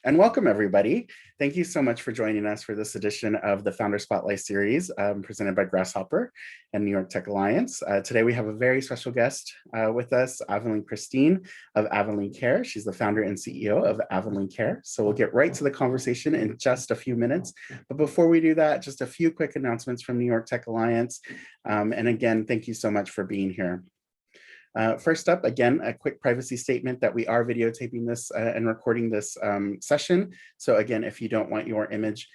And welcome, everybody. Thank you so much for joining us for this edition of the Founder Spotlight series presented by Grasshopper and New York Tech Alliance. Today, we have a very special guest with us, Avanlee Christine of Avanlee Care. She's the founder and CEO of Avanlee Care. So we'll get right to the conversation in just a few minutes. But before we do that, just a few quick announcements from New York Tech Alliance. And again, thank you so much for being here. First up, again, a quick privacy statement that we are videotaping this and recording this session. So again, if you don't want your image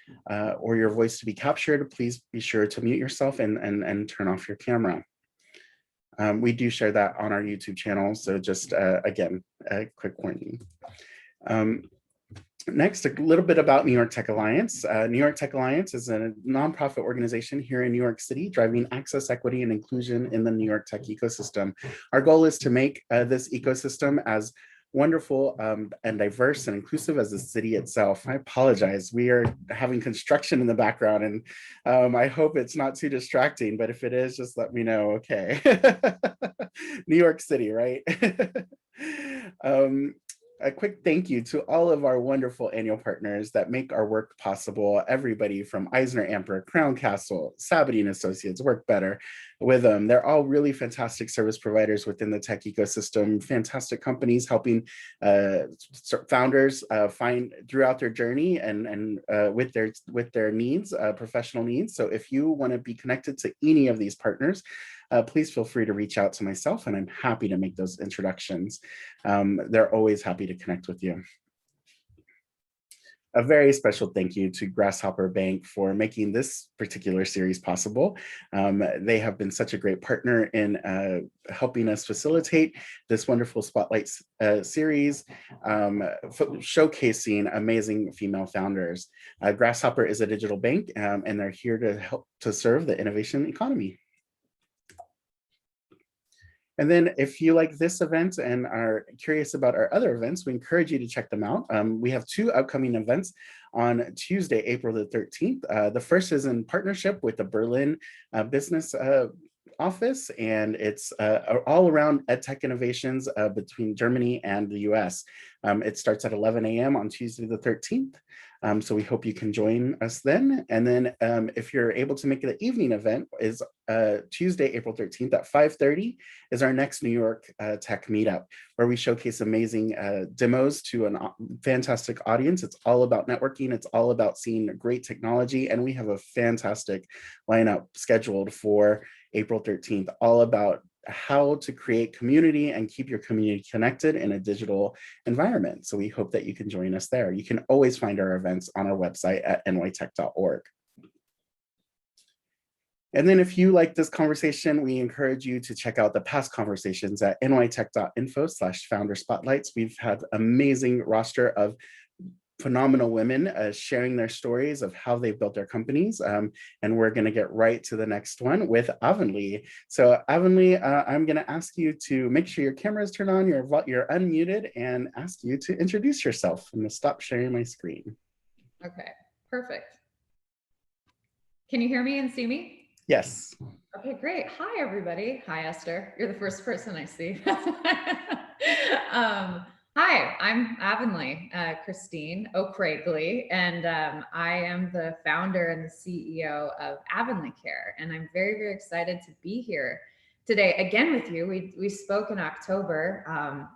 or your voice to be captured, please be sure to mute yourself and turn off your camera. We do share that on our YouTube channel. So just, again, a quick warning. Next, a little bit about New York Tech Alliance. New York Tech Alliance is a nonprofit organization here in New York City, driving access, equity, and inclusion in the New York tech ecosystem. Our goal is to make this ecosystem as wonderful and diverse and inclusive as the city itself. I apologize. We are having construction in the background, and I hope it's not too distracting, but if it is, just let me know, okay. New York City, right? A quick thank you to all of our wonderful annual partners that make our work possible. Everybody from Eisner Amper, Crown Castle, Sabadine Associates, Work Better with them. They're all really fantastic service providers within the tech ecosystem, fantastic companies helping founders find throughout their journey and with their needs, professional needs. So if you want to be connected to any of these partners, please feel free to reach out to myself, and I'm happy to make those introductions. They're always happy to connect with you. A very special thank you to Grasshopper Bank for making this particular series possible. They have been such a great partner in helping us facilitate this wonderful Spotlight series, showcasing amazing female founders. Grasshopper is a digital bank, and they're here to help to serve the innovation economy. And then if you like this event and are curious about our other events, we encourage you to check them out. We have two upcoming events on Tuesday, April the 13th. The first is in partnership with the Berlin Business Office, and it's all around EdTech innovations between Germany and the US. It starts at 11 a.m. on Tuesday the 13th. So we hope you can join us then. And then if you're able to make the evening event is Tuesday, April 13th at 5:30 is our next New York Tech Meetup, where we showcase amazing demos to a fantastic audience. It's all about networking. It's all about seeing great technology. And we have a fantastic lineup scheduled for April 13th, all about how to create community and keep your community connected in a digital environment. So we hope that you can join us there. You can always find our events on our website at nytech.org. And then if you like this conversation, we encourage you to check out the past conversations at nytech.info/founder spotlights. We've had amazing roster of phenomenal women sharing their stories of how they built their companies. And we're going to get right to the next one with Avanlee. So Avanlee, I'm going to ask you to make sure your camera is turned on, you're unmuted, and ask you to introduce yourself. I'm going to stop sharing my screen. Okay, perfect. Can you hear me and see me? Yes. Okay, great. Hi, everybody. Hi, Esther. You're the first person I see. Hi, I'm Avanlee Christine O'Craigley, and I am the founder and the CEO of Avanlee Care, and I'm very, very excited to be here today again with you. We spoke in October.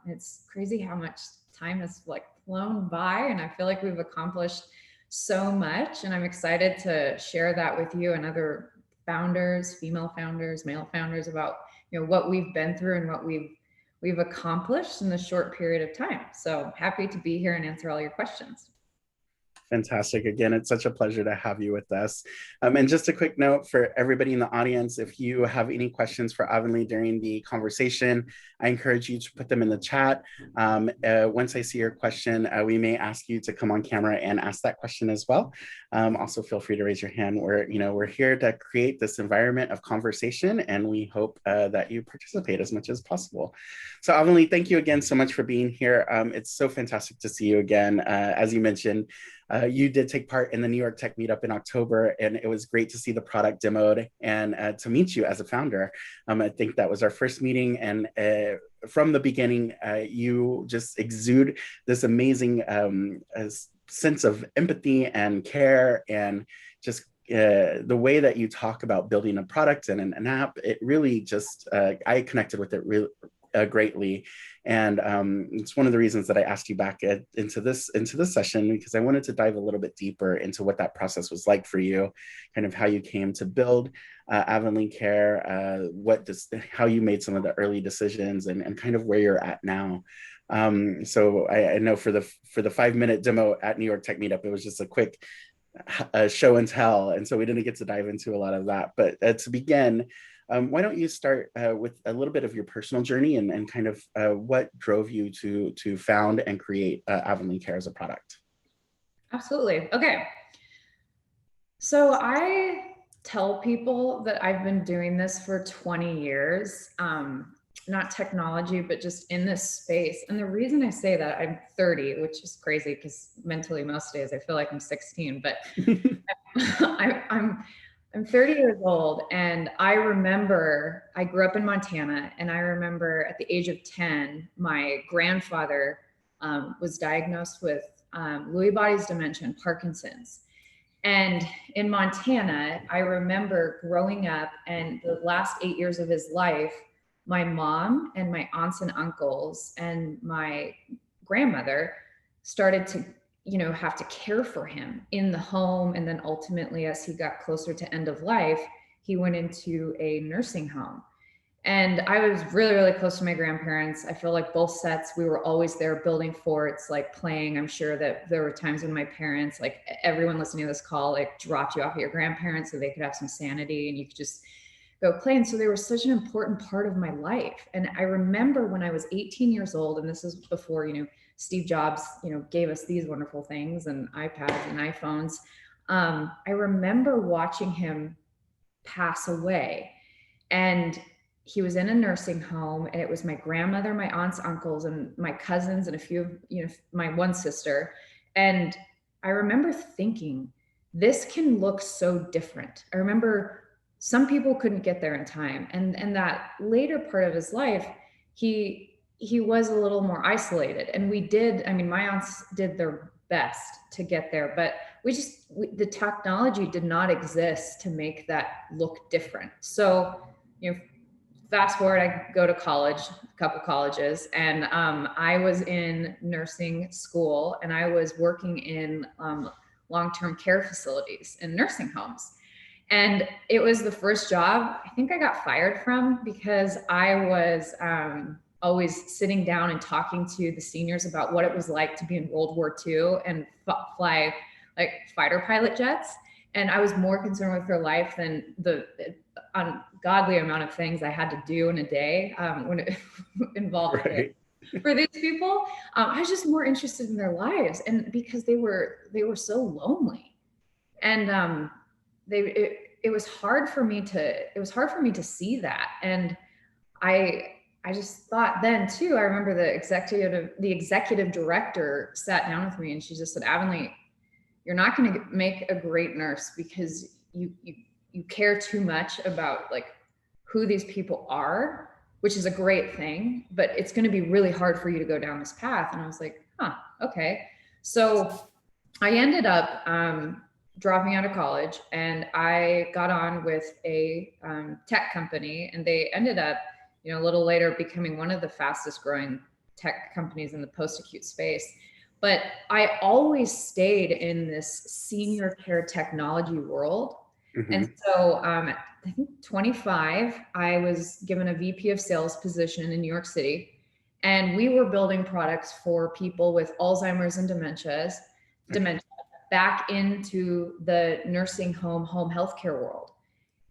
It's crazy how much time has flown by, and I feel like we've accomplished so much, and I'm excited to share that with you and other founders, female founders, male founders, about what we've been through and what we've accomplished in a short period of time. So happy to be here and answer all your questions. Fantastic. Again, it's such a pleasure to have you with us. And just a quick note for everybody in the audience, if you have any questions for Avanlee during the conversation, I encourage you to put them in the chat. Once I see your question, we may ask you to come on camera and ask that question as well. Also, feel free to raise your hand. We're here to create this environment of conversation, and we hope that you participate as much as possible. So Avanlee, thank you again so much for being here. It's so fantastic to see you again. As you mentioned, you did take part in the New York Tech Meetup in October, and it was great to see the product demoed and to meet you as a founder. I think that was our first meeting, and from the beginning, you just exude this amazing sense of empathy and care, and just the way that you talk about building a product and an app, it really just, I connected with it really greatly. And it's one of the reasons that I asked you back into this session, because I wanted to dive a little bit deeper into what that process was like for you, kind of how you came to build Avanlee Care, how you made some of the early decisions, and kind of where you're at now. So I know for the 5-minute demo at New York Tech Meetup, it was just a quick show and tell, and so we didn't get to dive into a lot of that. But to begin, why don't you start with a little bit of your personal journey, and kind of what drove you to found and create Avanlee Care as a product? Absolutely. Okay. So I tell people that I've been doing this for 20 years, not technology, but just in this space. And the reason I say that, I'm 30, which is crazy because mentally most days I feel like I'm 16, but I'm 30 years old, and I remember I grew up in Montana, and I remember at the age of 10, my grandfather was diagnosed with Lewy bodies dementia and Parkinson's. And in Montana, I remember growing up, and the last 8 years of his life, my mom and my aunts and uncles and my grandmother started to, have to care for him in the home. And then ultimately, as he got closer to end of life, he went into a nursing home. And I was really, really close to my grandparents. I feel like both sets, we were always there building forts, like playing. I'm sure that there were times when my parents, like everyone listening to this call, like dropped you off at your grandparents so they could have some sanity and you could just go play. And so they were such an important part of my life. And I remember when I was 18 years old, and this is before, Steve Jobs, gave us these wonderful things and iPads and iPhones. I remember watching him pass away, and he was in a nursing home, and it was my grandmother, my aunts, uncles, and my cousins, and a few of, my one sister. And I remember thinking, this can look so different. I remember some people couldn't get there in time. And that later part of his life, he was a little more isolated. And my aunts did their best to get there, but the technology did not exist to make that look different. So, fast forward, I go to college, a couple colleges, and I was in nursing school, and I was working in long-term care facilities and nursing homes. And it was the first job I think I got fired from, because I was always sitting down and talking to the seniors about what it was like to be in World War II and fly like fighter pilot jets. And I was more concerned with their life than the ungodly amount of things I had to do in a day when it involved Right. for these people. I was just more interested in their lives, and because they were so lonely, and it was hard for me to see that. And I just thought then too, I remember the executive director sat down with me, and she just said, Avanlee, you're not going to make a great nurse because you care too much about like who these people are, which is a great thing, but it's going to be really hard for you to go down this path. And I was like, okay. So I ended up dropping out of college, and I got on with a tech company, and they ended up, a little later becoming one of the fastest growing tech companies in the post-acute space. But I always stayed in this senior care technology world. Mm-hmm. And so I think 25, I was given a VP of sales position in New York City, and we were building products for people with Alzheimer's and dementia back into the nursing home healthcare world.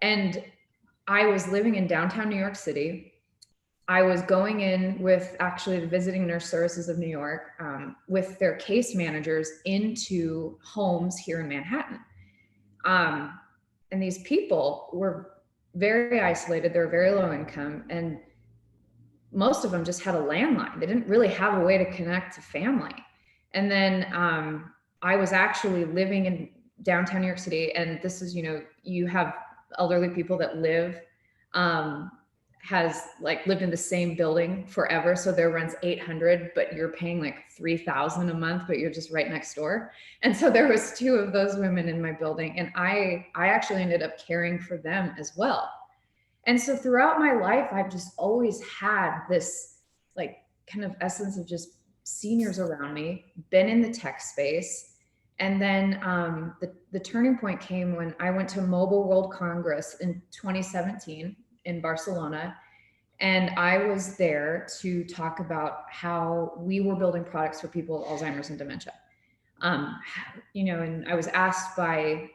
And I was living in downtown New York City. I was going in with actually the Visiting Nurse Services of New York with their case managers into homes here in Manhattan. And these people were very isolated. They were very low income, and most of them just had a landline. They didn't really have a way to connect to family. And then I was actually living in downtown New York City, and this is, you have elderly people that live has like lived in the same building forever. So their rent's 800, but you're paying like 3,000 a month, but you're just right next door. And so there was two of those women in my building, and I actually ended up caring for them as well. And so throughout my life, I've just always had this like kind of essence of just seniors around me, been in the tech space. And then the turning point came when I went to Mobile World Congress in 2017 in Barcelona. And I was there to talk about how we were building products for people with Alzheimer's and dementia. And I was asked by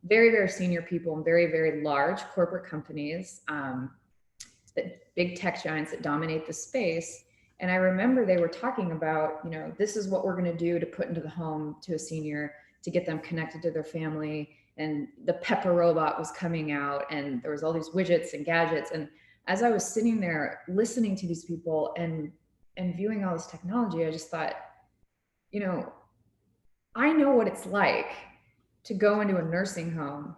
very, very senior people in very, very large corporate companies, that big tech giants that dominate the space. And I remember they were talking about, this is what we're going to do to put into the home to a senior to get them connected to their family. And the Pepper robot was coming out, and there was all these widgets and gadgets. And as I was sitting there listening to these people and viewing all this technology, I just thought, I know what it's like to go into a nursing home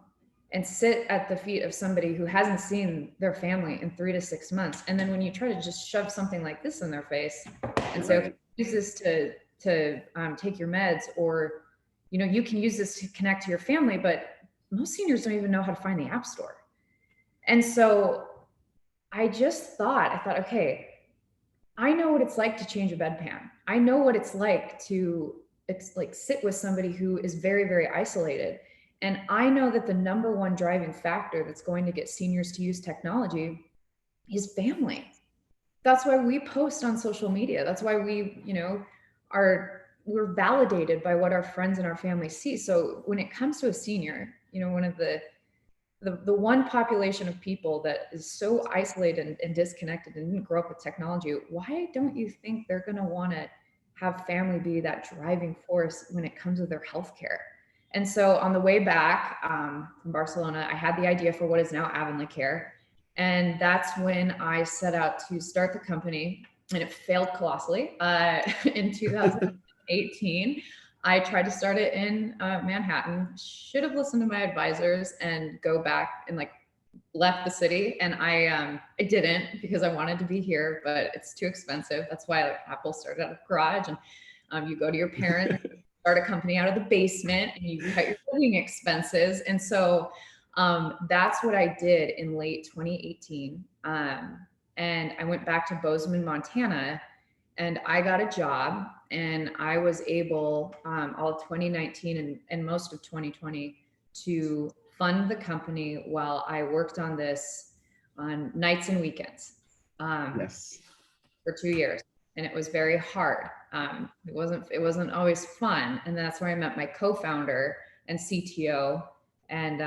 and sit at the feet of somebody who hasn't seen their family in 3 to 6 months. And then when you try to just shove something like this in their face and say, okay, use this to take your meds, or, you can use this to connect to your family, but most seniors don't even know how to find the App Store. And so I thought, okay, I know what it's like to change a bedpan. I know what it's like to sit with somebody who is very, very isolated. And I know that the number one driving factor that's going to get seniors to use technology is family. That's why we post on social media. That's why we, we're validated by what our friends and our family see. So when it comes to a senior, one of the one population of people that is so isolated and disconnected and didn't grow up with technology, why don't you think they're going to want to have family be that driving force when it comes to their healthcare? And so on the way back from Barcelona, I had the idea for what is now Avanlee Care. And that's when I set out to start the company, and it failed colossally in 2018. I tried to start it in Manhattan, should have listened to my advisors and go back and left the city. And I didn't, because I wanted to be here, but it's too expensive. That's why Apple started out of a garage, and you go to your parents, start a company out of the basement, and you cut your living expenses. And so that's what I did in late 2018. And I went back to Bozeman, Montana, and I got a job, and I was able all of 2019 and most of 2020 to fund the company while I worked on this on nights and weekends for 2 years. And it was very hard. It wasn't always fun. And that's where I met my co-founder and CTO and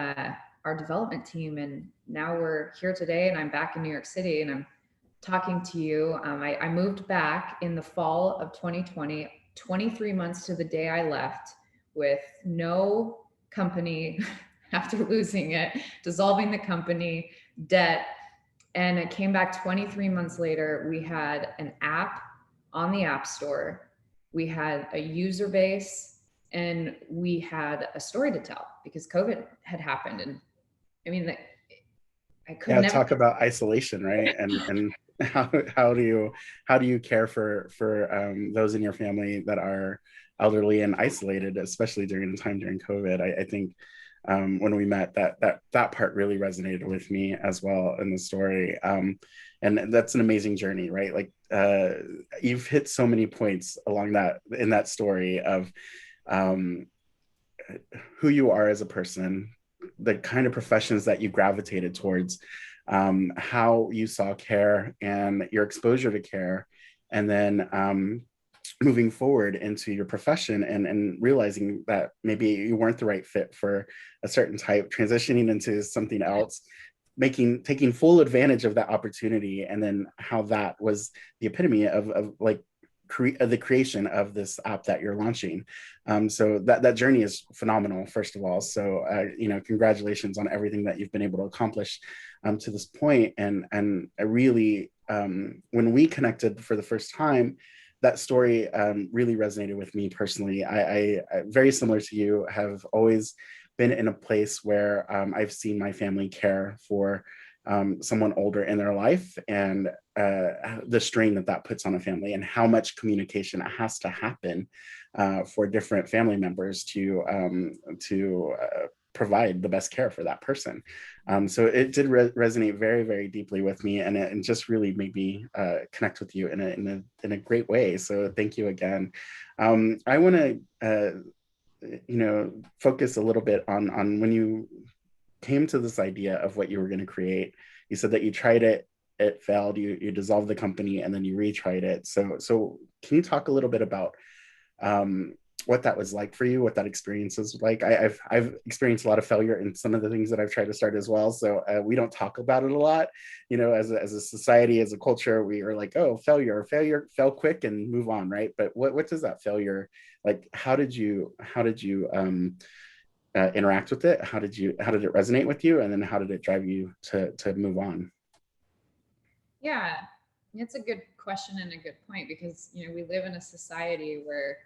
our development team. And now we're here today, and I'm back in New York City, and I'm talking to you. I moved back in the fall of 2020, 23 months to the day I left, with no company after losing it, dissolving the company, debt. And I came back 23 months later. We had an app on the App Store. We had a user base, and we had a story to tell, because COVID had happened. And I mean, I could never talk about isolation, right? And how do you care for those in your family that are elderly and isolated, especially during the time during COVID? I think when we met, that part really resonated with me as well in the story. And that's an amazing journey, right? You've hit so many points along in that story of who you are as a person, the kind of professions that you gravitated towards, how you saw care and your exposure to care, and then moving forward into your profession and realizing that maybe you weren't the right fit for a certain type, transitioning into something else, taking full advantage of that opportunity, and then how that was the epitome of the creation of this app that you're launching. So that journey is phenomenal, first of all. So, congratulations on everything that you've been able to accomplish to this point. And I really, when we connected for the first time, that story really resonated with me personally. I very similar to you, have always been in a place where I've seen my family care for someone older in their life, and the strain that that puts on a family, and how much communication has to happen for different family members to provide the best care for that person. So it did resonate very, very deeply with me, and it just really made me connect with you in a great way. So thank you again. I want to focus a little bit on when you came to this idea of what you were going to create. You said that you tried it, it failed, you dissolved the company, and then you retried it. So can you talk a little bit about what that was like for you, what that experience was like? I've experienced a lot of failure in some of the things that I've tried to start as well. So we don't talk about it a lot, as a society, as a culture. We are like, oh, failure, fail quick and move on, right? But what does that failure, like? How did you interact with it? How did it resonate with you? And then how did it drive you to move on? Yeah, it's a good question and a good point, because we live in a society where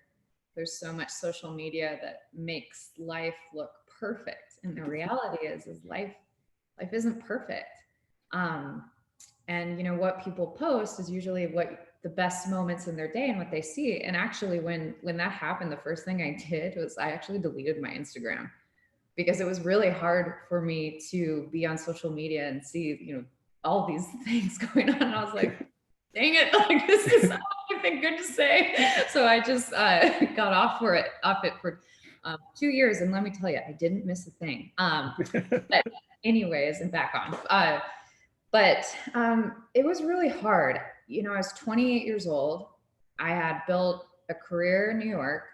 there's so much social media that makes life look perfect, and the reality is life isn't perfect. And what people post is usually what the best moments in their day and what they see. And actually, when that happened, the first thing I did was I actually deleted my Instagram, because it was really hard for me to be on social media and see all these things going on. And I was like, dang it, like this is anything good to say. So I just got off it for 2 years, and let me tell you, I didn't miss a thing. But anyways, and back on. But it was really hard. I was 28 years old. I had built a career in New York.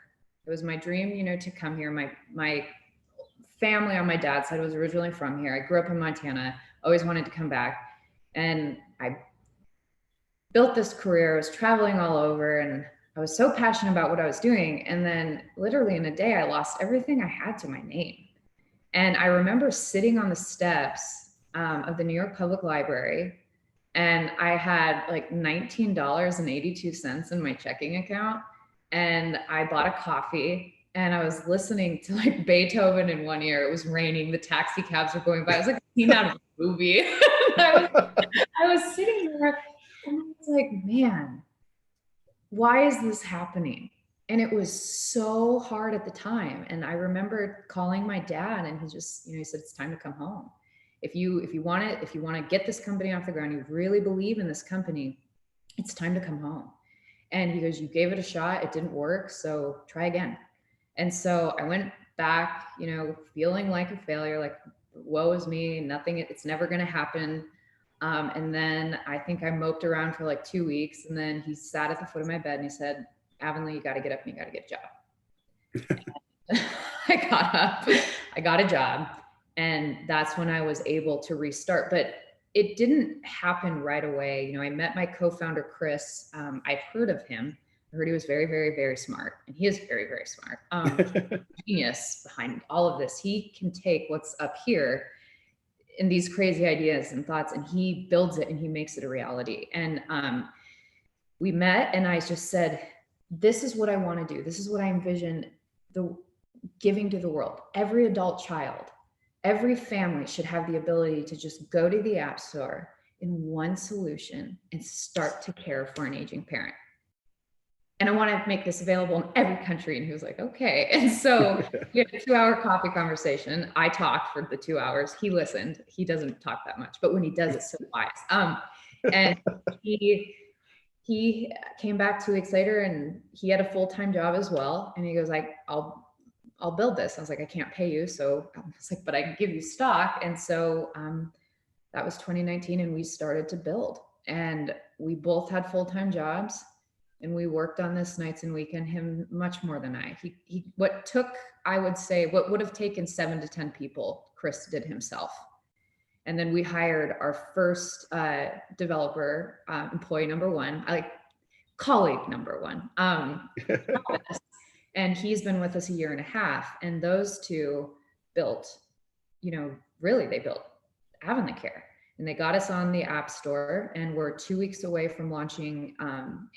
It was my dream, to come here. My family on my dad's side was originally from here. I grew up in Montana, always wanted to come back. And I built this career. I was traveling all over, and I was so passionate about what I was doing. And then literally in a day, I lost everything I had to my name. And I remember sitting on the steps of the New York Public Library, and I had like $19.82 in my checking account. And I bought a coffee, and I was listening to like Beethoven in one ear. It was raining. The taxi cabs were going by. I was like a scene out of a movie. I was sitting there, and I was like, man, why is this happening? And it was so hard at the time. And I remember calling my dad, and he just, he said, it's time to come home. If you want to get this company off the ground, you really believe in this company, it's time to come home. And he goes, you gave it a shot. It didn't work. So try again. And so I went back, feeling like a failure, like woe is me, nothing, it's never going to happen. And then I think I moped around for like 2 weeks, and then he sat at the foot of my bed and he said, Avanlee, you got to get up and you got to get a job. I got up, I got a job, and that's when I was able to restart. But it didn't happen right away. I met my co-founder, Chris. I've heard of him. I heard he was very, very, very smart, and he is very, very smart. Genius behind all of this. He can take what's up here in these crazy ideas and thoughts, and he builds it and he makes it a reality. And we met, and I just said, this is what I want to do. This is what I envision giving to the world. Every adult child, every family should have the ability to just go to the App Store in one solution and start to care for an aging parent. And I want to make this available in every country. And he was like, okay. And so we had a 2-hour coffee conversation. I talked for the 2 hours. He listened. He doesn't talk that much, but when he does, it's so wise. And he came back 2 weeks later, and he had a full-time job as well. And he goes, I'll build this. I was like, I can't pay you. So I was like, but I can give you stock. And so that was 2019, and we started to build, and we both had full-time jobs. And we worked on this nights and weekends, him much more than I. I would say, what would have taken 7 to 10 people, Chris did himself. And then we hired our first developer, employee number 1, colleague number 1. And he's been with us a year and a half. And those two built, really, they built Avanlee Care. And they got us on the App Store, and we're 2 weeks away from launching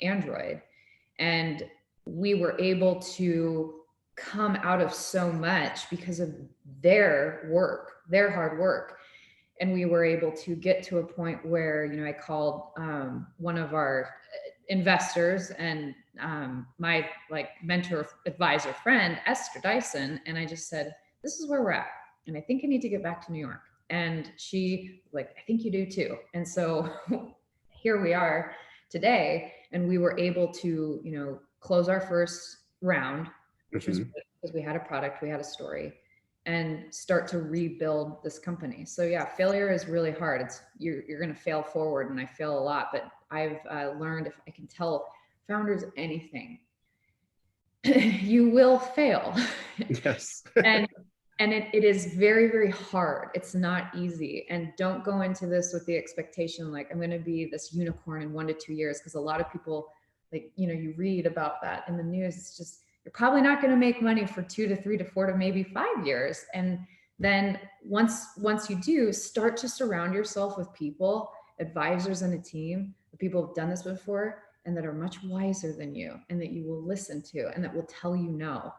Android. And we were able to come out of so much because of their work, their hard work. And we were able to get to a point where, I called one of our investors and my mentor advisor friend, Esther Dyson, and I just said, this is where we're at. And I think I need to get back to New York. And she I think you do too. And so here we are today. And we were able to, close our first round, which was good because we had a product, we had a story, and start to rebuild this company. So yeah, failure is really hard. You're going to fail forward, and I fail a lot, but I've learned, if I can tell founders anything, you will fail. Yes. and it is very, very hard. It's not easy. And don't go into this with the expectation, I'm going to be this unicorn in 1 to 2 years. Because a lot of people, you read about that in the news. It's just, you're probably not going to make money for 2 to 3 to 4 to maybe 5 years. And then once you do, start to surround yourself with people, advisors, and a team of people who've done this before and that are much wiser than you, and that you will listen to, and that will tell you no.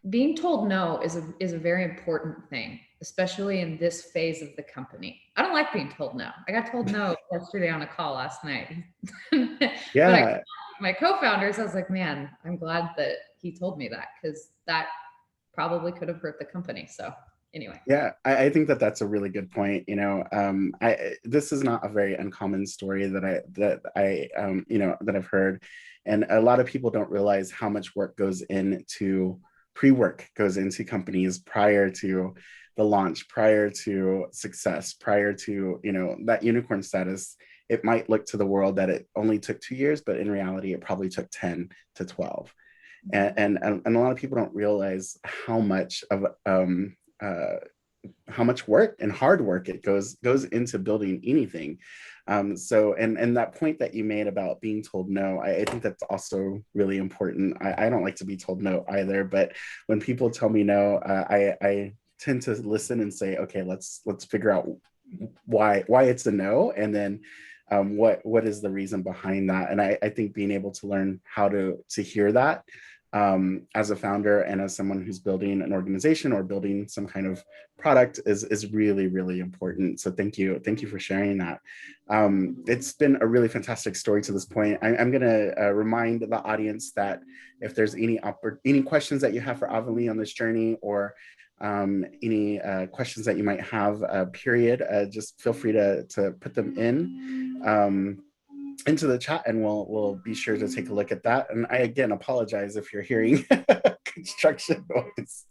Being told no is a very important thing, especially in this phase of the company. I don't like being told no. I got told no yesterday on a call last night. Yeah. But my co-founders, I was like, man, I'm glad that he told me that, because that probably could have hurt the company. So anyway. Yeah, I think that that's a really good point. This is not a very uncommon story that I've heard, and a lot of people don't realize how much work goes into pre-work goes into companies prior to the launch, prior to success, prior to that unicorn status. It might look to the world that it only took 2 years, but in reality, it probably took 10 to 12. And a lot of people don't realize how much work and hard work it goes into building anything. So that point that you made about being told no, I think that's also really important. I don't like to be told no either, but when people tell me no, I tend to listen and say, okay, let's figure out why it's a no, and then what is the reason behind that. And I think being able to learn how to hear that as a founder and as someone who's building an organization or building some kind of product is really, really important. So thank you for sharing that. It's been a really fantastic story to this point. I'm going to remind the audience that if there's any questions that you have for Avanlee on this journey, or any questions that you might have, just feel free to put them into the chat, and we'll be sure to take a look at that. And I again apologize if you're hearing construction noise.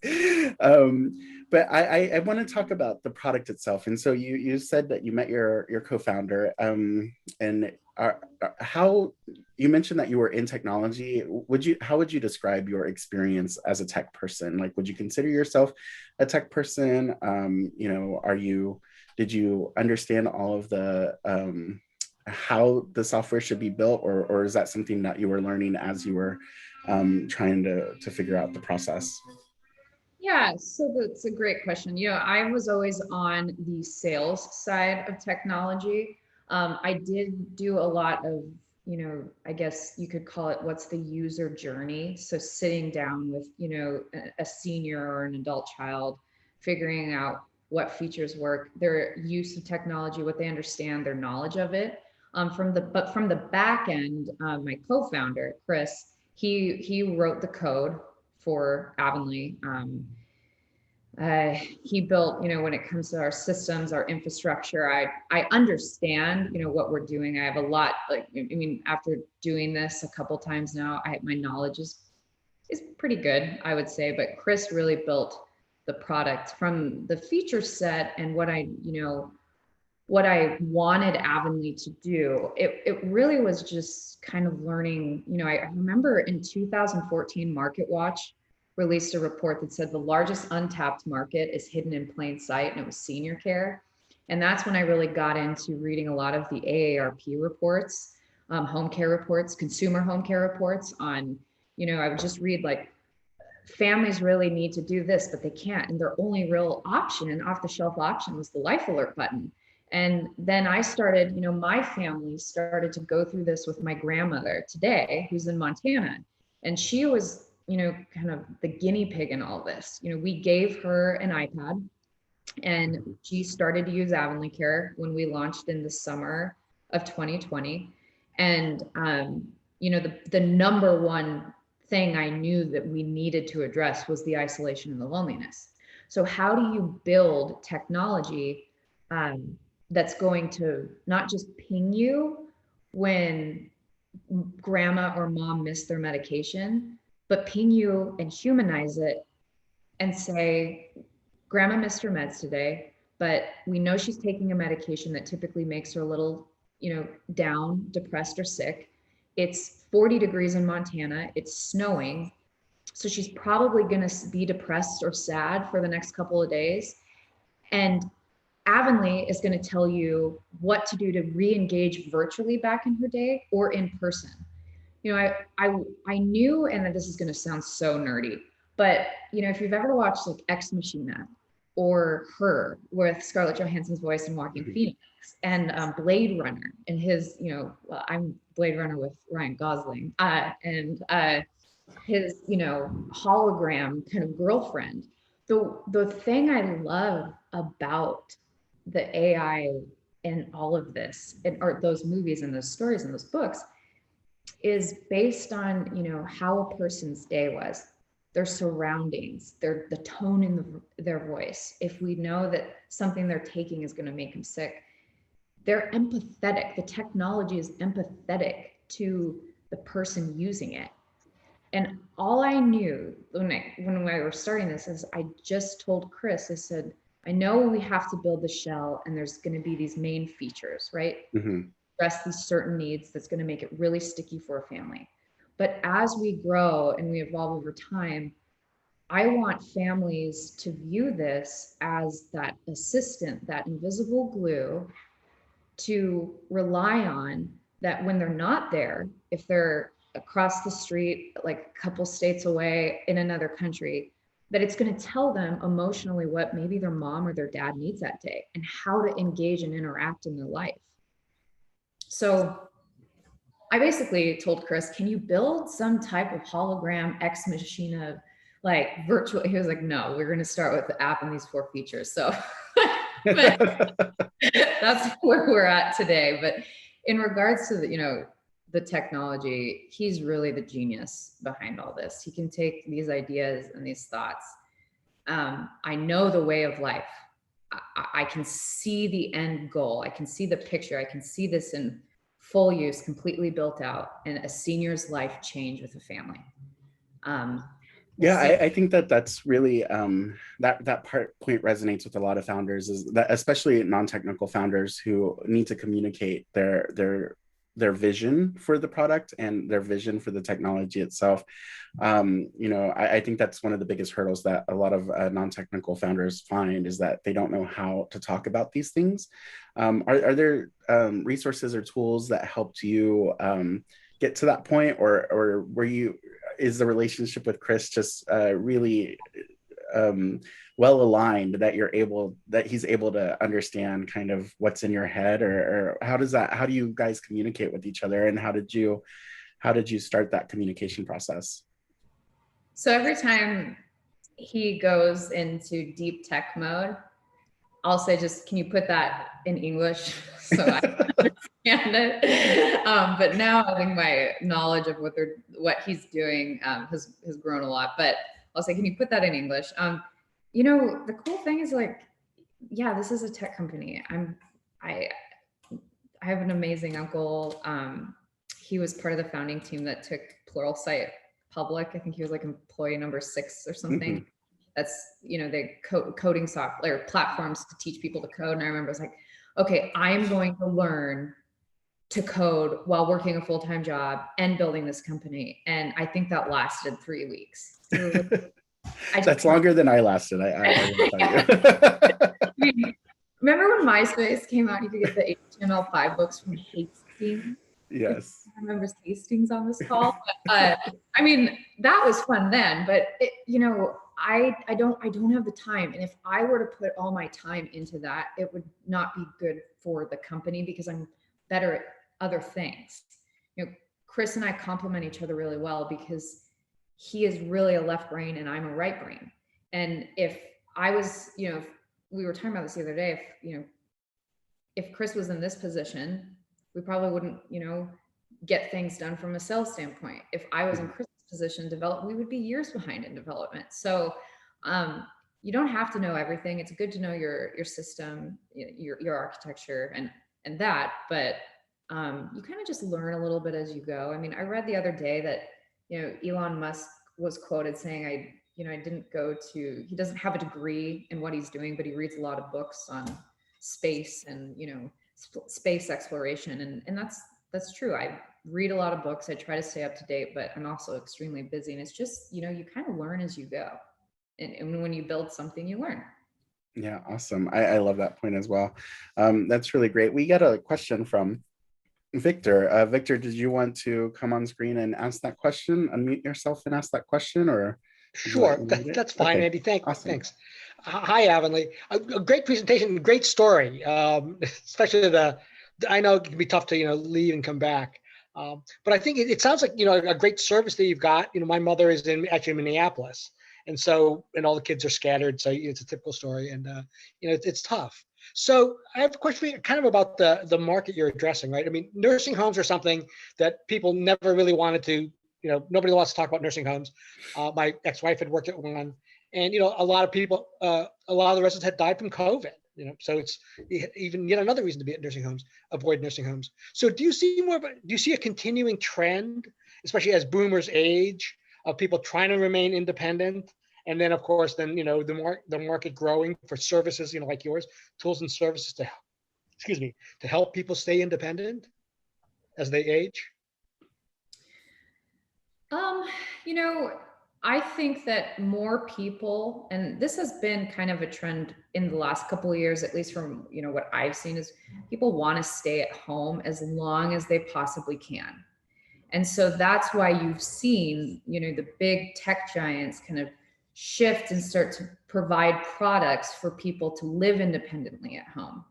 But I want to talk about the product itself. And so you said that you met your co-founder, and how you mentioned that you were in technology. How would you describe your experience as a tech person? Like, would you consider yourself a tech person? Did you understand all of the how the software should be built, or is that something that you were learning as you were trying to figure out the process? Yeah, so that's a great question. I was always on the sales side of technology. I did do a lot of, I guess you could call it, what's the user journey? So sitting down with, a senior or an adult child, figuring out what features work, their use of technology, what they understand, their knowledge of it. From the back end, my co-founder, Chris, he wrote the code for Avanlee. He built, when it comes to our systems, our infrastructure, I understand, what we're doing. I have a lot, after doing this a couple times now, my knowledge is pretty good, I would say. But Chris really built the product from the feature set and what I wanted Avanlee to do. It really was just kind of learning. I remember in 2014, MarketWatch released a report that said the largest untapped market is hidden in plain sight, and it was senior care. And that's when I really got into reading a lot of the AARP reports, home care reports, consumer home care reports on, I would just read families really need to do this, but they can't. And their only real option, off the shelf option, was the life alert button. And then I started, my family started to go through this with my grandmother today, who's in Montana. And she was, kind of the guinea pig in all this. We gave her an iPad And she started to use Avanlee Care when we launched in the summer of 2020. And, the number one thing I knew that we needed to address was the isolation and the loneliness. So how do you build technology that's going to not just ping you when grandma or mom miss their medication, but ping you and humanize it and say, grandma missed her meds today, but we know she's taking a medication that typically makes her a little, down, depressed, or sick. It's 40 degrees in Montana. It's snowing. So she's probably going to be depressed or sad for the next couple of days. And Avanlee is going to tell you what to do to re-engage virtually back in her day or in person. I knew, and this is going to sound so nerdy, but if you've ever watched like Ex Machina or Her with Scarlett Johansson's voice and Joaquin Phoenix, and Blade Runner and his, I'm Blade Runner with Ryan Gosling, and his, hologram kind of girlfriend. The thing I love about the AI and all of this, or those movies and those stories and those books, is based on how a person's day was, their surroundings, the tone in their voice. If we know that something they're taking is going to make them sick, they're empathetic. The technology is empathetic to the person using it. And all I knew when we were starting this is I just told Chris, I said, I know we have to build the shell and there's going to be these main features, right? Address these certain needs that's going to make it really sticky for a family. But as we grow and we evolve over time, I want families to view this as that assistant, that invisible glue to rely on, that when they're not there, if they're across the street, like a couple states away in another country, that it's going to tell them emotionally what maybe their mom or their dad needs that day and how to engage and interact in their life. So I basically told Chris, can you build some type of hologram ex machina, like virtual? He was like, no, we're going to start with the app and these 4 features. So that's where we're at today. But in regards to the technology, he's really the genius behind all this. He can take these ideas and these thoughts. I know the way of life. I can see the end goal. I can see the picture. I can see this in full use, completely built out, and a senior's life change with a family. Yeah, I think that's really that point resonates with a lot of founders, is that especially non-technical founders who need to communicate their vision for the product and their vision for the technology itself. I think that's one of the biggest hurdles that a lot of non-technical founders find, is that they don't know how to talk about these things. Are there resources or tools that helped you get to that point, or is the relationship with Chris just really well aligned, that he's able to understand kind of what's in your head, or how do you guys communicate with each other, and how did you start that communication process? So every time he goes into deep tech mode, I'll say, just, can you put that in English so I understand it? But now I think my knowledge of what he's doing has grown a lot. But I'll say, can you put that in English? The cool thing is, like, yeah, this is a tech company. I have an amazing uncle. He was part of the founding team that took Pluralsight public. I think he was like employee number 6 or something. Mm-hmm. That's, the coding software platforms to teach people to code. And I remember I was like, okay, I am going to learn to code while working a full-time job and building this company. And I think that lasted 3 weeks. That's longer than I lasted. I will tell you. Remember when MySpace came out, you could get the HTML5 books from Hastings? Yes. I remember Hastings on this call. But, that was fun then, but I don't have the time. And if I were to put all my time into that, it would not be good for the company, because I'm better at other things. Chris and I complement each other really well, because he is really a left brain and I'm a right brain. And if I was, we were talking about this the other day. If Chris was in this position, we probably wouldn't, get things done from a sales standpoint. If I was in Chris's position, we would be years behind in development. So you don't have to know everything. It's good to know your system, your architecture and that, but you kind of just learn a little bit as you go. I mean, I read the other day that, Elon Musk was quoted saying, he doesn't have a degree in what he's doing, but he reads a lot of books on space and, space exploration. And that's true. I read a lot of books. I try to stay up to date, but I'm also extremely busy. And it's just, you kind of learn as you go. And when you build something, you learn. Yeah, awesome. I love that point as well. That's really great. We got a question from Victor. Victor, did you want to come on screen and ask that question? Unmute yourself and ask that question, or? Sure, that's fine, okay. Andy. Awesome. Thanks. Hi, Avanlee. A great presentation, great story. Especially I know it can be tough to leave and come back, but I think it sounds like a great service that you've got. My mother is actually in Minneapolis, and all the kids are scattered, so it's a typical story, and it's tough. So I have a question for you, kind of about the market you're addressing, right? I mean, nursing homes are something that people never really wanted to. Nobody wants to talk about nursing homes. My ex-wife had worked at one, and a lot of people, a lot of the residents had died from COVID. So it's even yet another reason to be at nursing homes, avoid nursing homes. So do you see a continuing trend, especially as boomers age, of people trying to remain independent, and then of course the market growing for services, like yours, tools and services to help people stay independent as they age? I think that more people, and this has been kind of a trend in the last couple of years, at least from, what I've seen, is people want to stay at home as long as they possibly can. And so that's why you've seen, the big tech giants kind of shift and start to provide products for people to live independently at home.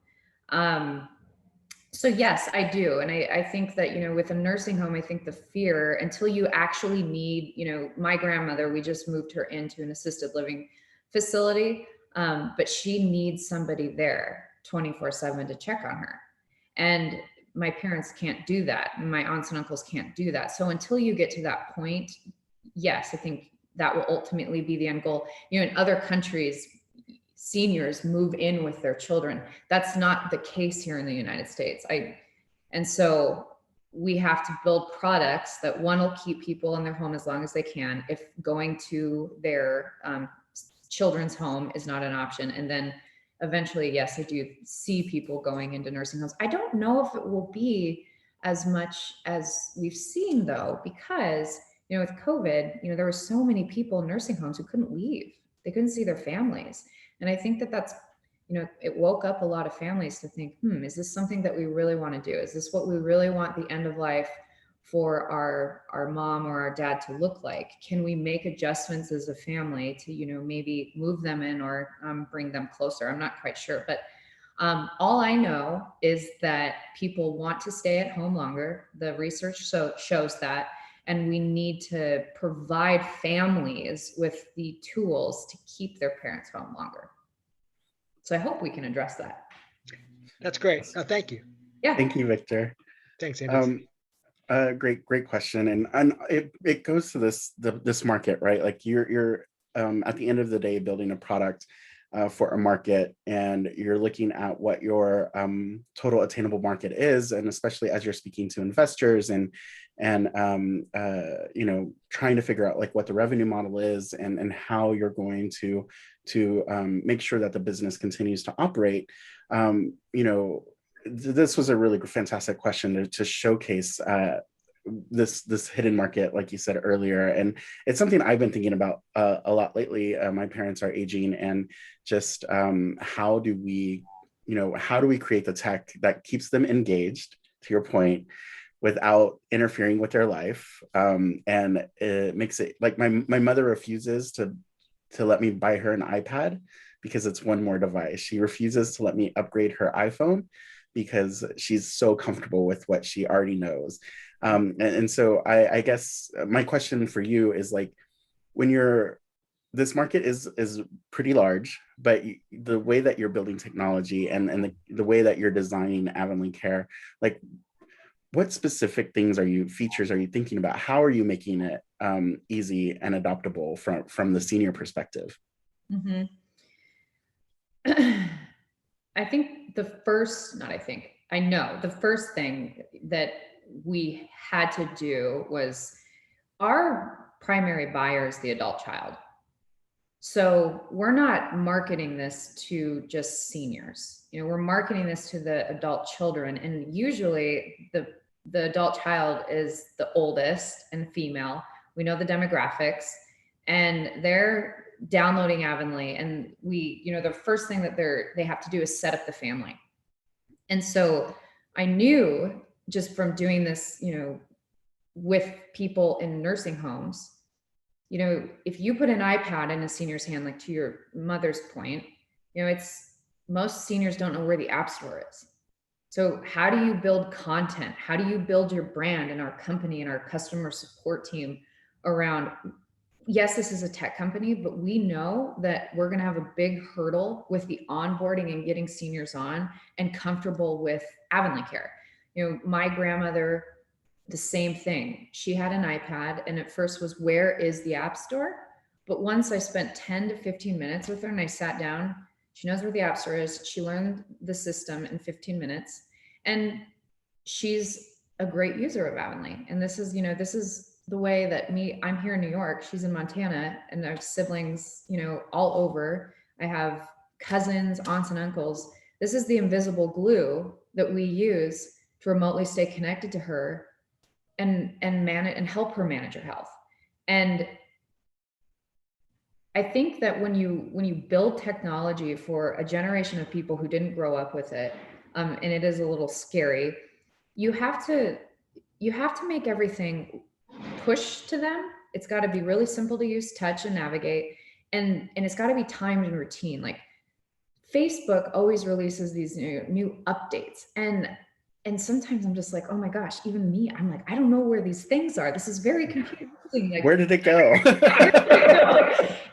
So yes, I do. And I think that, with a nursing home, I think the fear until you actually need, my grandmother, we just moved her into an assisted living facility, but she needs somebody there 24/7 to check on her. And my parents can't do that. And my aunts and uncles can't do that. So until you get to that point, yes, I think that will ultimately be the end goal. In other countries, seniors move in with their children. That's not the case here in the United States. And so we have to build products that will keep people in their home as long as they can, if going to their children's home is not an option. And then eventually, yes, I do see people going into nursing homes. I don't know if it will be as much as we've seen though, because, with COVID, there were so many people in nursing homes who couldn't leave. They couldn't see their families. And I think that's, it woke up a lot of families to think, is this something that we really want to do? Is this what we really want the end of life for our mom or our dad to look like? Can we make adjustments as a family to, maybe move them in or bring them closer? I'm not quite sure, but all I know is that people want to stay at home longer. The research shows that. And we need to provide families with the tools to keep their parents home longer. So I hope we can address that. That's great. Thank you. Yeah. Thank you, Victor. Thanks, Andy. Great question. And it goes to this market, right? Like you're at the end of the day building a product for a market, and you're looking at what your total attainable market is, and especially as you're speaking to investors and trying to figure out like what the revenue model is and how you're going to make sure that the business continues to operate. This was a really fantastic question to showcase this hidden market, like you said earlier. And it's something I've been thinking about a lot lately. My parents are aging, and just how do we create the tech that keeps them engaged, to your point, without interfering with their life. And it makes it like my mother refuses to let me buy her an iPad because it's one more device. She refuses to let me upgrade her iPhone because she's so comfortable with what she already knows. And so I guess my question for you is, like, when you're this market is pretty large, but the way that you're building technology and the way that you're designing Avanlee Care, like what specific features are you thinking about? How are you making it easy and adoptable from the senior perspective? Mm-hmm. I know the first thing that we had to do was, our primary buyer is the adult child. So we're not marketing this to just seniors. We're marketing this to the adult children. And usually the adult child is the oldest and female. We know the demographics, and they're downloading Avanlee. And the first thing that they have to do is set up the family. And so I knew, just from doing this, with people in nursing homes, if you put an iPad in a senior's hand, like to your mother's point, most seniors don't know where the App Store is. So how do you build content? How do you build your brand and our company and our customer support team around, yes, this is a tech company, but we know that we're going to have a big hurdle with the onboarding and getting seniors on and comfortable with Avanlee Care. My grandmother, the same thing. She had an iPad, and at first was, where is the App Store? But once I spent 10 to 15 minutes with her and I sat down, she knows where the App Store is. She learned the system in 15 minutes, and she's a great user of Avanlee. And this is the way that I'm here in New York, she's in Montana, and there's siblings, all over. I have cousins, aunts, and uncles. This is the invisible glue that we use to remotely stay connected to her and manage and help her manage her health. And I think that when you build technology for a generation of people who didn't grow up with it, and it is a little scary, you have to make everything push to them. It's got to be really simple to use, touch and navigate, and it's got to be timed and routine. Like Facebook always releases these new updates, and sometimes I'm just like, oh my gosh, even me, I'm like, I don't know where these things are. This is very confusing. Like, where did it go?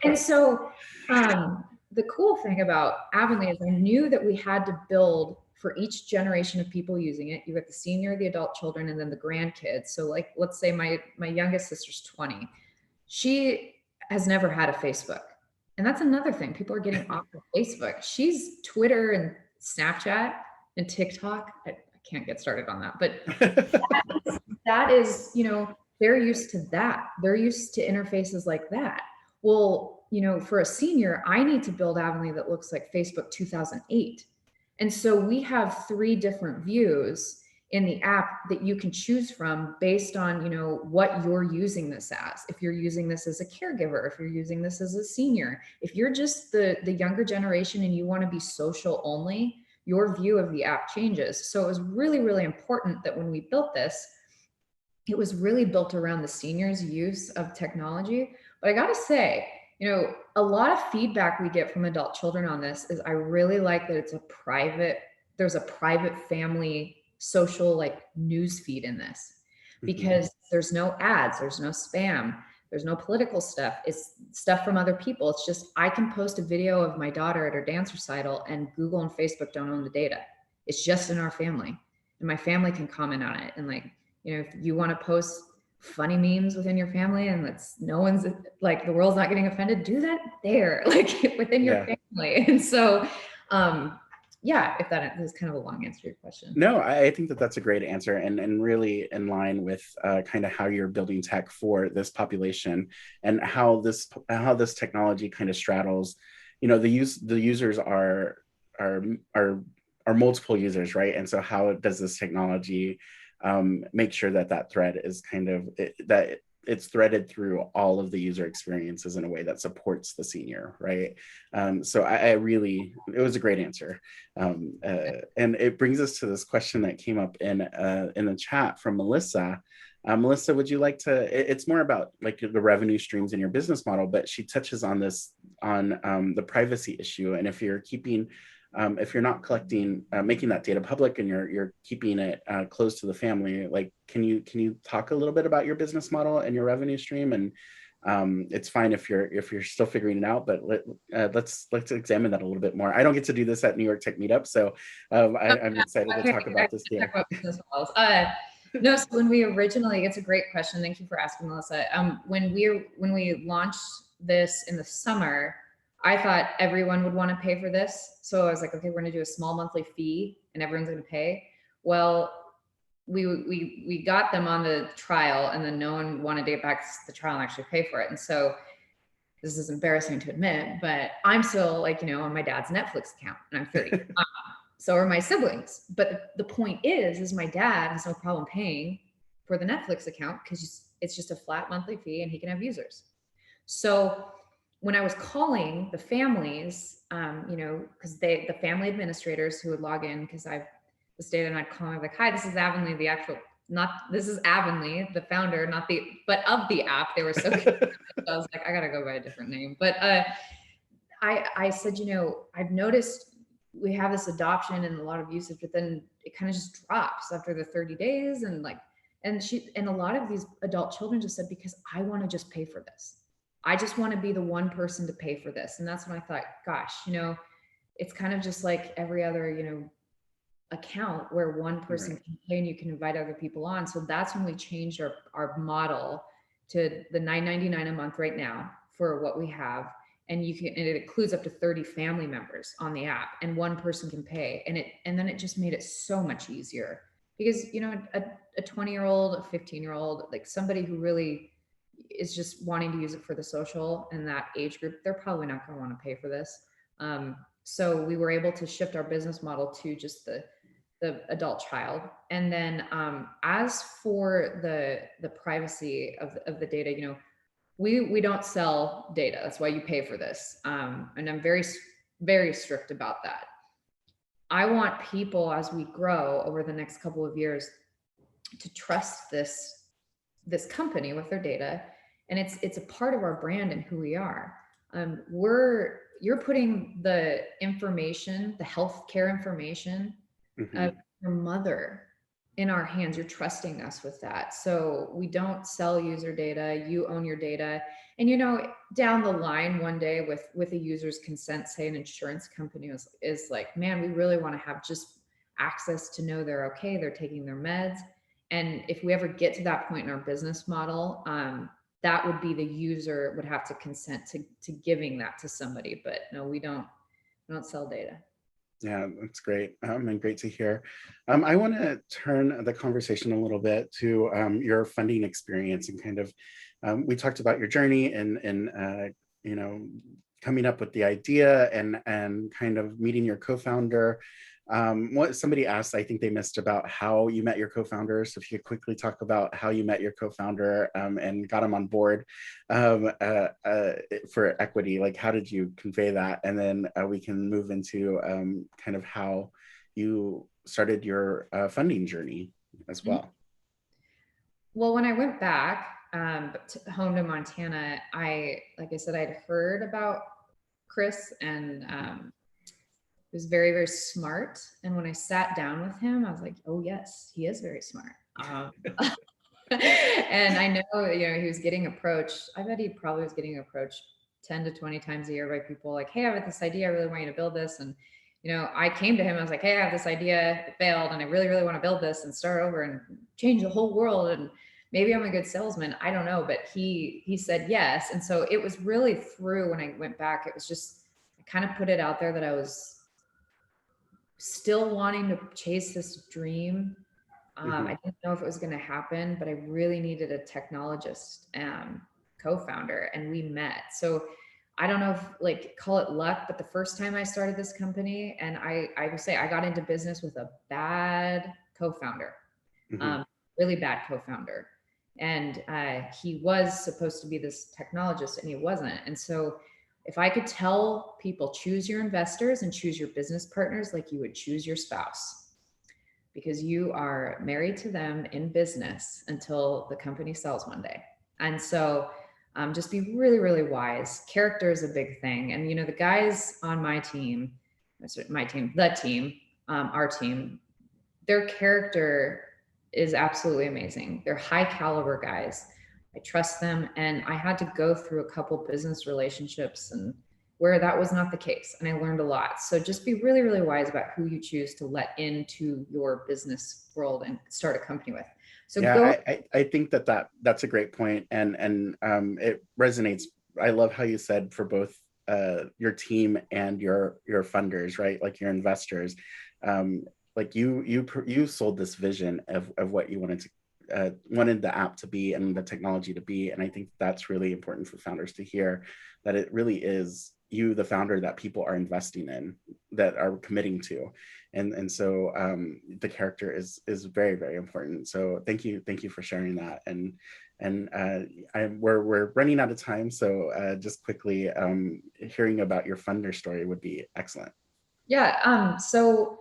And so the cool thing about Avanlee is I knew that we had to build for each generation of people using it. You got the senior, the adult children, and then the grandkids. So like, let's say my youngest sister's 20. She has never had a Facebook. And that's another thing. People are getting off of Facebook. She's Twitter and Snapchat and TikTok. I can't get started on that, but that is, they're used to that. They're used to interfaces like that. Well, for a senior, I need to build Avanlee that looks like Facebook 2008. And so we have 3 different views in the app that you can choose from based on, what you're using this as. If you're using this as a caregiver, if you're using this as a senior, if you're just the younger generation and you want to be social only, your view of the app changes. So it was really, really important that when we built this, it was really built around the seniors' use of technology. But I got to say, a lot of feedback we get from adult children on this is, I really like that there's a private family social like news feed in this, because there's no ads, there's no spam, there's no political stuff. It's stuff from other people. It's just, I can post a video of my daughter at her dance recital, and Google and Facebook don't own the data. It's just in our family, and my family can comment on it. And like, if you want to post funny memes within your family and no one's like, the world's not getting offended, do that there, like within your family. And so, if that is kind of a long answer to your question. No, I think that that's a great answer, and really in line with kind of how you're building tech for this population, and how this technology kind of straddles, the users are multiple users, right? And so how does this technology make sure that thread is kind of that it's threaded through all of the user experiences in a way that supports the senior, right? So it was a great answer. And it brings us to this question that came up in the chat from Melissa. Melissa, would you like to, it's more about like the revenue streams in your business model, but she touches on this, on the privacy issue. And if you're keeping, if you're not collecting, making that data public, and you're keeping it close to the family, like, can you talk a little bit about your business model and your revenue stream, and It's fine if you're still figuring it out, but let's examine that a little bit more. I don't get to do this at New York Tech Meetup, so I'm excited to talk about this here. No, so when we originally, it's a great question. Thank you for asking, Melissa. When we launched this in the summer, I thought everyone would want to pay for this. So I was like, okay, we're going to do a small monthly fee and everyone's going to pay. Well, we got them on the trial, and then no one wanted to get back to the trial and actually pay for it. And so this is embarrassing to admit, but I'm still like, on my dad's Netflix account, and I'm 30. So are my siblings. But the point is my dad has no problem paying for the Netflix account because it's just a flat monthly fee and he can have users. So when I was calling the families, because the family administrators who would log in, because this data, and I'd call them, like, hi, this is Avanlee, this is Avanlee, the founder, but of the app. They were so confused. So I was like, I gotta go by a different name. But I said, I've noticed we have this adoption and a lot of usage, but then it kind of just drops after the 30 days. And a lot of these adult children just said, because I want to just pay for this. I just want to be the one person to pay for this. And that's when I thought, gosh, it's kind of just like every other, account where one person can pay and you can invite other people on. So that's when we changed our model to the $9.99 a month right now for what we have. And it includes up to 30 family members on the app, and one person can pay. And then it just made it so much easier, because, a 20-year-old, a 15-year-old, like somebody who really is just wanting to use it for the social and that age group, they're probably not going to want to pay for this. So we were able to shift our business model to just the adult child. And then as for the privacy of the data, we don't sell data. That's why you pay for this. And I'm very, very strict about that. I want people, as we grow over the next couple of years, to trust this company with their data. And it's a part of our brand and who we are. You're putting the information, the healthcare information of your mother in our hands. You're trusting us with that. So we don't sell user data. You own your data. And, down the line one day with a user's consent, say an insurance company is like, man, we really want to have just access to know they're okay, they're taking their meds. And if we ever get to that point in our business model, that would be the user would have to consent to giving that to somebody. But no, we don't sell data. Yeah, that's great. And great to hear. I want to turn the conversation a little bit to your funding experience, and kind of, we talked about your journey and coming up with the idea and kind of meeting your co-founder. What somebody asked, I think they missed, about how you met your co-founder. So if you could quickly talk about how you met your co-founder and got him on board for equity, like how did you convey that? And then we can move into kind of how you started your funding journey as well. Well, when I went back home to Montana, like I said, I'd heard about Chris, and he was very, very smart. And when I sat down with him, I was like, oh yes, he is very smart. And I know, he was getting approached. I bet he probably was getting approached 10 to 20 times a year by people like, hey, I have this idea. I really want you to build this. And, I came to him, I was like, hey, I have this idea, it failed, and I really, really want to build this and start over and change the whole world. And maybe I'm a good salesman. I don't know, but he said yes. And so it was really through, when I went back, it was just, I kind of put it out there that I was still wanting to chase this dream. I didn't know if it was going to happen, but I really needed a technologist co-founder, and we met. So I don't know if call it luck, but the first time I started this company, and I would say I got into business with a bad co-founder, really bad co-founder. And he was supposed to be this technologist, and he wasn't. And so if I could tell people, choose your investors and choose your business partners like you would choose your spouse, because you are married to them in business until the company sells one day. And so just be really, really wise. Character is a big thing. And, the guys on our team, their character is absolutely amazing. They're high caliber guys. I trust them. And I had to go through a couple business relationships and where that was not the case. And I learned a lot. So just be really, really wise about who you choose to let into your business world and start a company with. So yeah, I think that's a great point, and it resonates. I love how you said for both your team and your funders, right? Like your investors, like you sold this vision of what you wanted to wanted the app to be and the technology to be, and I think that's really important for founders to hear, that it really is you, the founder, that people are investing in, that are committing to, and so the character is very, very important. So thank you for sharing that. And we're running out of time, so just quickly, hearing about your funder story would be excellent. Yeah. So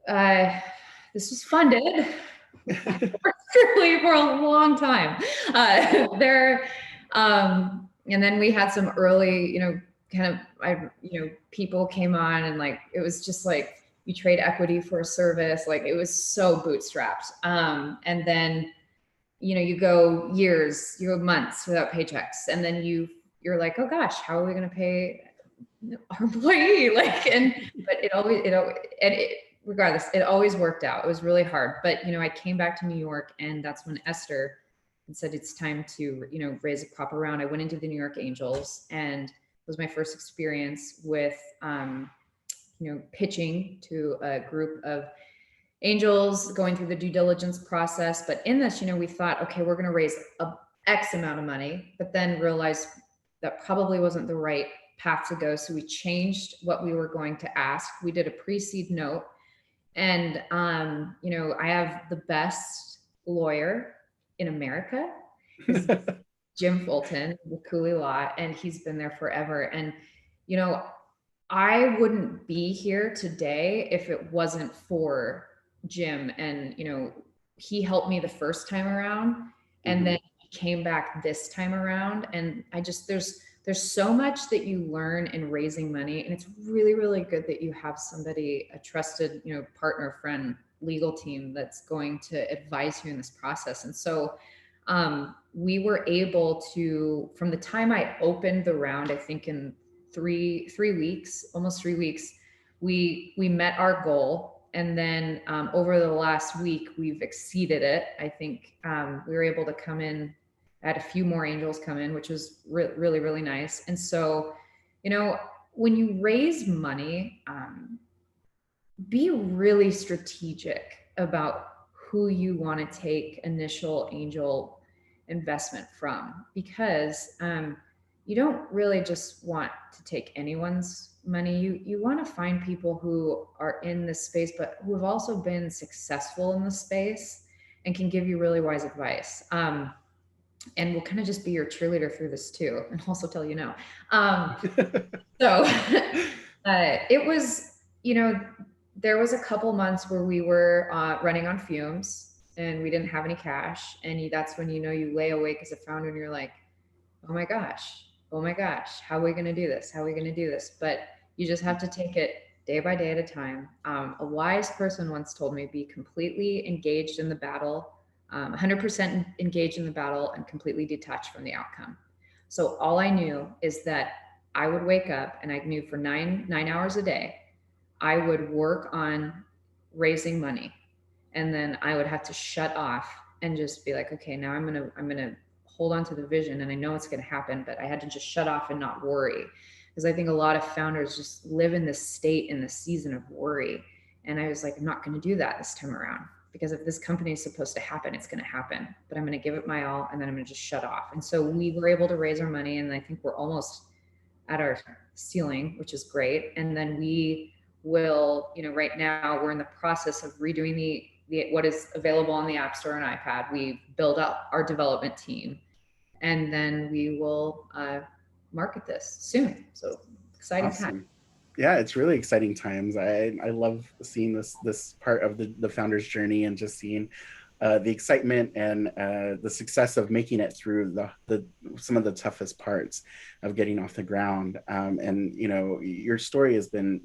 this was funded for a long time. And then we had some early, people came on, and like, it was just like, you trade equity for a service. Like, it was so bootstrapped. And then, you go years, you go months without paychecks. And then you're like, oh gosh, how are we going to pay our employee? Regardless, it always worked out. It was really hard. But, I came back to New York, and that's when Esther said it's time to, raise a proper round. I went into the New York Angels, and it was my first experience with, pitching to a group of angels, going through the due diligence process. But in this, we thought, okay, we're going to raise a X amount of money, but then realized that probably wasn't the right path to go. So we changed what we were going to ask. We did a pre-seed note, and, I have the best lawyer in America, Jim Fulton, the Cooley Law, and he's been there forever. And, I wouldn't be here today if it wasn't for Jim. And, he helped me the first time around, and then he came back this time around. And there's so much that you learn in raising money. And it's really, really good that you have somebody, a trusted, partner, friend, legal team that's going to advise you in this process. And so we were able to, from the time I opened the round, I think in almost 3 weeks, we met our goal. And then over the last week, we've exceeded it. I think we were able to come in, I had a few more angels come in, which was really, really nice. And so, when you raise money, be really strategic about who you want to take initial angel investment from, because you don't really just want to take anyone's money. You want to find people who are in this space, but who have also been successful in the space and can give you really wise advice. And we'll kind of just be your cheerleader through this too, and also tell you no. So it was, there was a couple months where we were running on fumes, and we didn't have any cash. And that's when, you lay awake as a founder, and you're like, oh my gosh, how are we going to do this? But you just have to take it day by day at a time. A wise person once told me, be completely engaged in the battle, 100% engaged in the battle, and completely detached from the outcome. So all I knew is that I would wake up, and I knew for nine hours a day, I would work on raising money. And then I would have to shut off and just be like, okay, now I'm going to hold on to the vision, and I know it's going to happen, but I had to just shut off and not worry. Because I think a lot of founders just live in this state, in this season of worry. And I was like, I'm not going to do that this time around, because if this company is supposed to happen, it's going to happen, but I'm going to give it my all, and then I'm going to just shut off. And so we were able to raise our money, and I think we're almost at our ceiling, which is great. And then we will, right now we're in the process of redoing the what is available on the App Store and iPad. We build up our development team, and then we will market this soon. So exciting time. Yeah, it's really exciting times. I love seeing this part of the founder's journey, and just seeing the excitement and the success of making it through some of the toughest parts of getting off the ground. And your story has been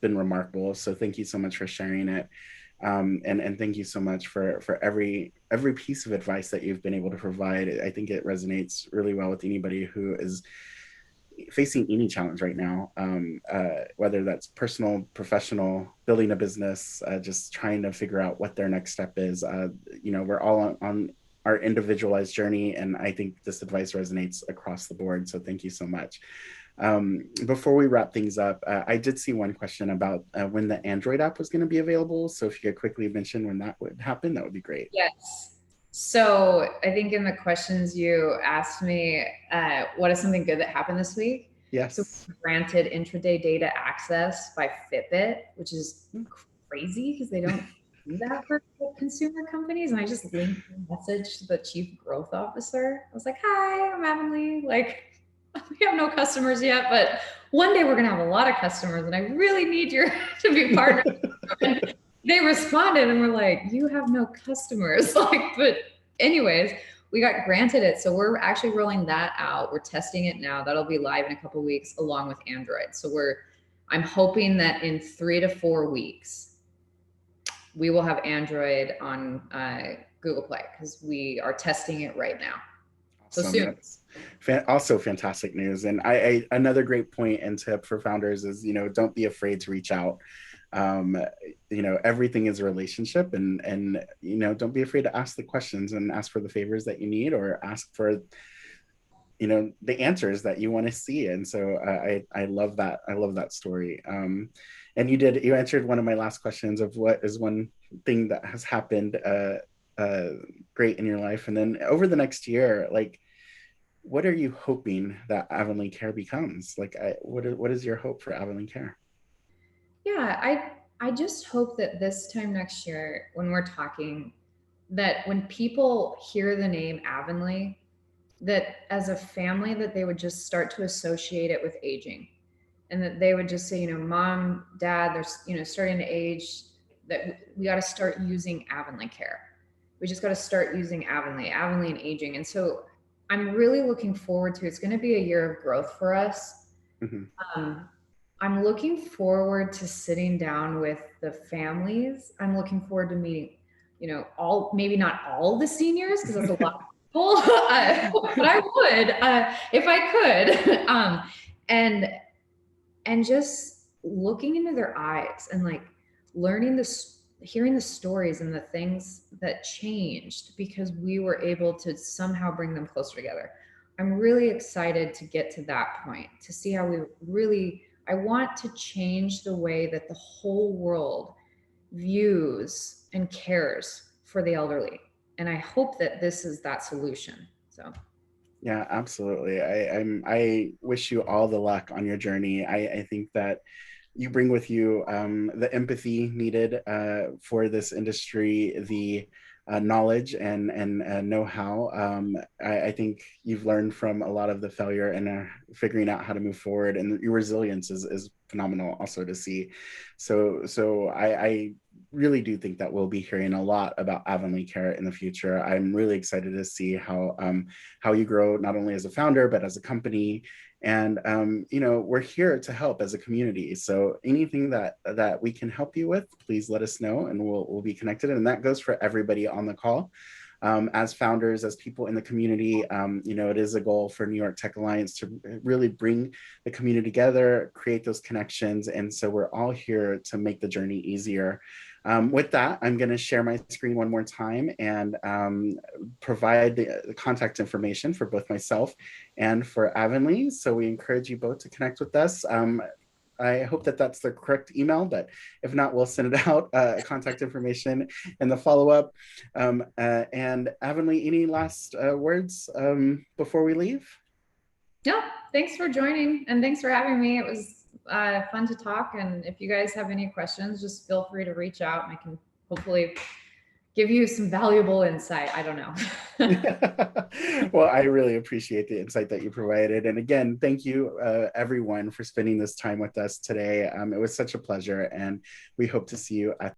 remarkable. So thank you so much for sharing it. And thank you so much for every piece of advice that you've been able to provide. I think it resonates really well with anybody who is facing any challenge right now, whether that's personal, professional, building a business, just trying to figure out what their next step is. We're all on our individualized journey, and I think this advice resonates across the board. So thank you so much. Before we wrap things up, I did see one question about when the Android app was going to be available. So if you could quickly mention when that would happen, that would be great. Yes. So I think in the questions you asked me, what is something good that happened this week? Yes. So granted intraday data access by Fitbit, which is crazy because they don't do that for consumer companies. And I just linked a message to the chief growth officer. I was like, hi, I'm Avanlee. Like, we have no customers yet, but one day we're going to have a lot of customers and I really need you to be partners. They responded and were like, you have no customers. Like, but anyways, we got granted it. So we're actually rolling that out. We're testing it now. That'll be live in a couple of weeks along with Android. So I'm hoping that in 3 to 4 weeks, we will have Android on Google Play because we are testing it right now. So soon. Also fantastic news. And another great point and tip for founders is, don't be afraid to reach out. Everything is a relationship, and don't be afraid to ask the questions and ask for the favors that you need, or ask for the answers that you want to see. And so I love that. I love that story. And you answered one of my last questions of what is one thing that has happened great in your life, and then over the next year, like, what are you hoping that Avanlee Care becomes? Like, what is your hope for Avanlee Care? Yeah, I just hope that this time next year, when we're talking, that when people hear the name Avanlee, that as a family, that they would just start to associate it with aging, and that they would just say, mom, dad, they're, starting to age, that we got to start using Avanlee Care. We just got to start using Avanlee and aging. And so I'm really looking forward to, it's going to be a year of growth for us. Mm-hmm. I'm looking forward to sitting down with the families. I'm looking forward to meeting, maybe not all the seniors, because that's a lot of people, but I would, if I could, and just looking into their eyes and like hearing the stories and the things that changed because we were able to somehow bring them closer together. I'm really excited to get to that point, to see how I want to change the way that the whole world views and cares for the elderly. And I hope that this is that solution. So. Yeah, absolutely. I wish you all the luck on your journey. I think that you bring with you the empathy needed for this industry, the knowledge and know-how. I think you've learned from a lot of the failure and figuring out how to move forward, and your resilience is phenomenal also to see. So I really do think that we'll be hearing a lot about Avanlee Care in the future. I'm really excited to see how you grow, not only as a founder, but as a company. And, we're here to help as a community. So anything that we can help you with, please let us know, and we'll be connected. And that goes for everybody on the call. As founders, as people in the community, it is a goal for New York Tech Alliance to really bring the community together, create those connections. And so we're all here to make the journey easier. With that, I'm going to share my screen one more time and provide the contact information for both myself and for Avanlee. So we encourage you both to connect with us. I hope that that's the correct email, but if not, we'll send it out, contact information and the follow-up. And Avanlee, any last words before we leave? No, thanks for joining and thanks for having me. It was fun to talk. And if you guys have any questions, just feel free to reach out and I can hopefully give you some valuable insight. I don't know. Well, I really appreciate the insight that you provided. And again, thank you everyone for spending this time with us today. It was such a pleasure, and we hope to see you at